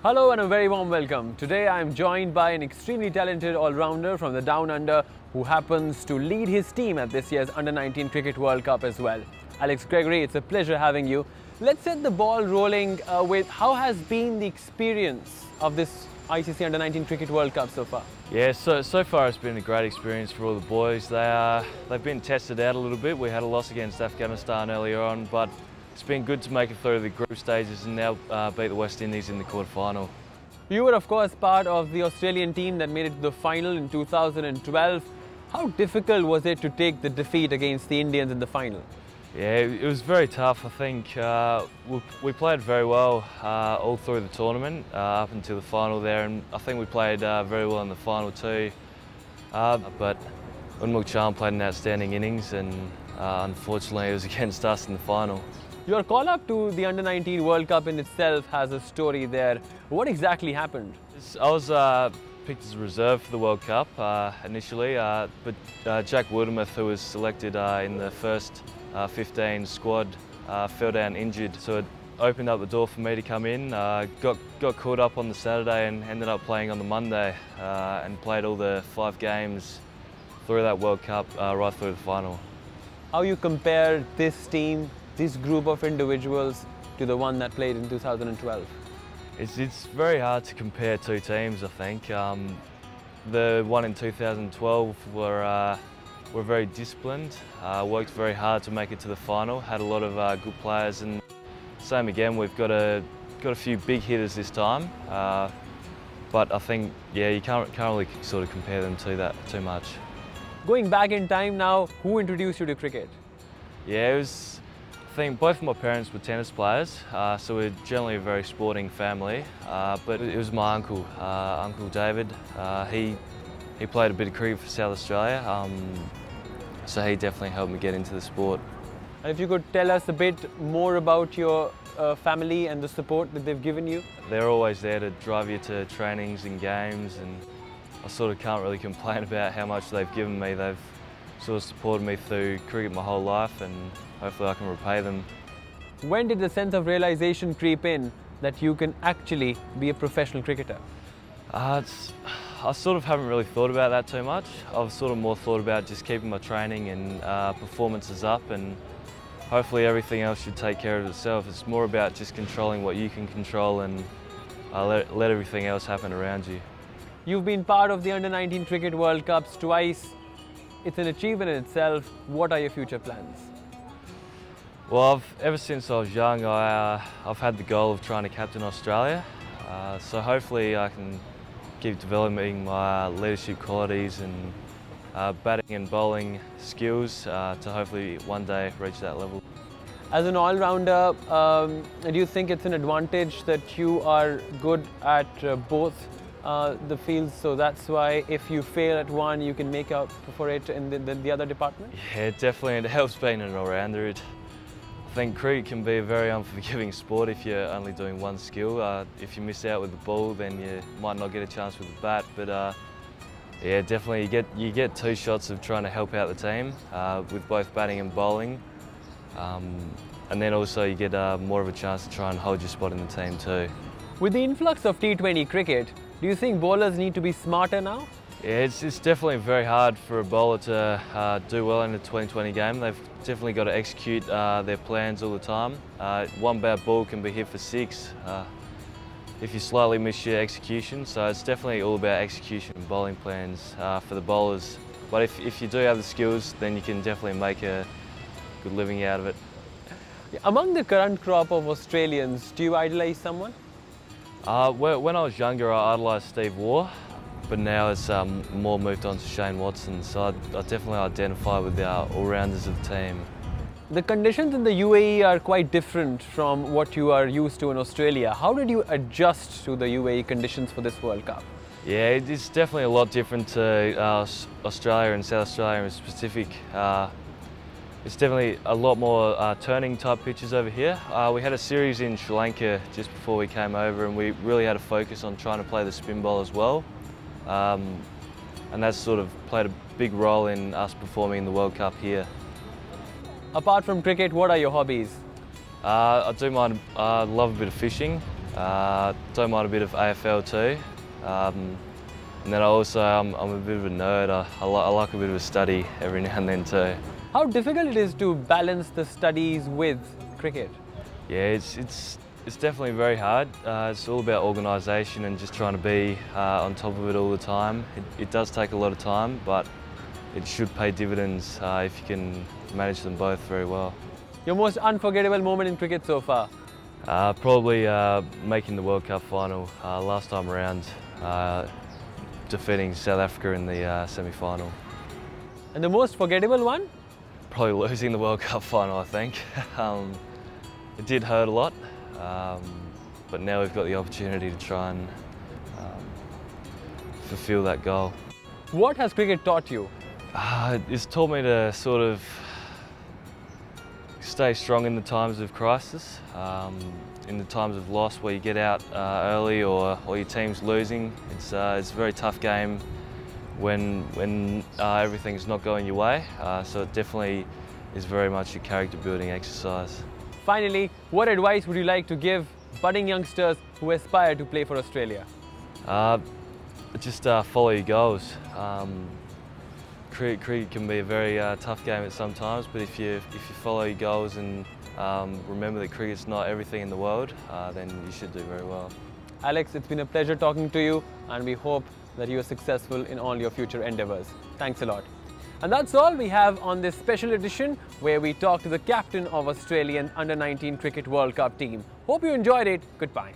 Hello and a very warm welcome. Today I am joined by an extremely talented all-rounder from the Down Under who happens to lead his team at this year's Under-19 Cricket World Cup as well. Alex Gregory, it's a pleasure having you. Let's set the ball rolling with how has been the experience of this ICC Under-19 Cricket World Cup so far? Yeah, so far it's been a great experience for all the boys. They've been tested out a little bit. We had a loss against Afghanistan earlier on, but it's been good to make it through the group stages and now beat the West Indies in the quarter-final. You were of course part of the Australian team that made it to the final in 2012. How difficult was it to take the defeat against the Indians in the final? Yeah, it was very tough. I think we played very well all through the tournament up until the final there, and I think we played very well in the final too. But Unmuk Chahal played an outstanding innings, and unfortunately it was against us in the final. Your call-up to the Under-19 World Cup in itself has a story there. What exactly happened? I was picked as a reserve for the World Cup initially, but Jack Wildermuth, who was selected in the first 15 squad, fell down injured. So it opened up the door for me to come in. Got caught up on the Saturday and ended up playing on the Monday and played all the 5 games through that World Cup right through the final. How you compare this team, this group of individuals to the one that played in 2012? It's very hard to compare two teams, I think. The one in 2012 were very disciplined, worked very hard to make it to the final, had a lot of good players, and same again, we've got a few big hitters this time, but I think, yeah, you can't really sort of compare them to that too much. Going back in time now, who introduced you to cricket? Yeah, I think both of my parents were tennis players, so we're generally a very sporting family, but it was my uncle, Uncle David. He played a bit of cricket for South Australia, so he definitely helped me get into the sport. And if you could tell us a bit more about your family and the support that they've given you? They're always there to drive you to trainings and games, and I sort of can't really complain about how much they've given me. They've sort of supported me through cricket my whole life, and hopefully I can repay them. When did the sense of realization creep in that you can actually be a professional cricketer? I sort of haven't really thought about that too much. I've sort of more thought about just keeping my training and performances up, and hopefully everything else should take care of itself. It's more about just controlling what you can control and let everything else happen around you. You've been part of the Under-19 Cricket World Cups twice. It's an achievement in itself. What are your future plans? Well, ever since I was young, I've had the goal of trying to captain Australia. So hopefully I can keep developing my leadership qualities and batting and bowling skills to hopefully one day reach that level. As an all-rounder, do you think it's an advantage that you are good at both the fields, so that's why if you fail at one, you can make up for it in the other department? Yeah, definitely. It helps being an all-rounder. I think cricket can be a very unforgiving sport if you're only doing one skill. If you miss out with the ball, then you might not get a chance with the bat. But yeah, definitely you get 2 shots of trying to help out the team with both batting and bowling, and then also you get more of a chance to try and hold your spot in the team too. With the influx of T20 cricket, do you think bowlers need to be smarter now? Yeah, it's definitely very hard for a bowler to do well in a 2020 game. They've definitely got to execute their plans all the time. One bad ball can be hit for 6 if you slightly miss your execution. So it's definitely all about execution and bowling plans for the bowlers. But if you do have the skills, then you can definitely make a good living out of it. Among the current crop of Australians, do you idolise someone? When I was younger, I idolised Steve Waugh, but now it's more moved on to Shane Watson, so I definitely identify with the all-rounders of the team. The conditions in the UAE are quite different from what you are used to in Australia. How did you adjust to the UAE conditions for this World Cup? Yeah, it's definitely a lot different to Australia and South Australia in specific. It's definitely a lot more turning type pitches over here. We had a series in Sri Lanka just before we came over, and we really had a focus on trying to play the spin ball as well. And that's sort of played a big role in us performing in the World Cup here. Apart from cricket, what are your hobbies? I love a bit of fishing. Don't mind a bit of AFL too. And then I'm a bit of a nerd. I like a bit of a study every now and then too. How difficult it is to balance the studies with cricket? Yeah, it's definitely very hard. It's all about organisation and just trying to be on top of it all the time. It does take a lot of time, but it should pay dividends if you can manage them both very well. Your most unforgettable moment in cricket so far? Probably making the World Cup final last time around, defeating South Africa in the semi-final. And the most forgettable one? Probably losing the World Cup final, I think. It did hurt a lot, but now we've got the opportunity to try and fulfil that goal. What has cricket taught you? It's taught me to sort of stay strong in the times of crisis, in the times of loss where you get out early or your team's losing. It's a very tough game when everything's not going your way, so it definitely is very much a character building exercise. Finally, what advice would you like to give budding youngsters who aspire to play for Australia? Just follow your goals. Cricket can be a very tough game at some times, but if you follow your goals and remember that cricket's not everything in the world, then you should do very well. Alex, it's been a pleasure talking to you, and we hope that you are successful in all your future endeavours. Thanks a lot. And that's all we have on this special edition where we talk to the captain of Australian Under-19 Cricket World Cup team. Hope you enjoyed it. Goodbye.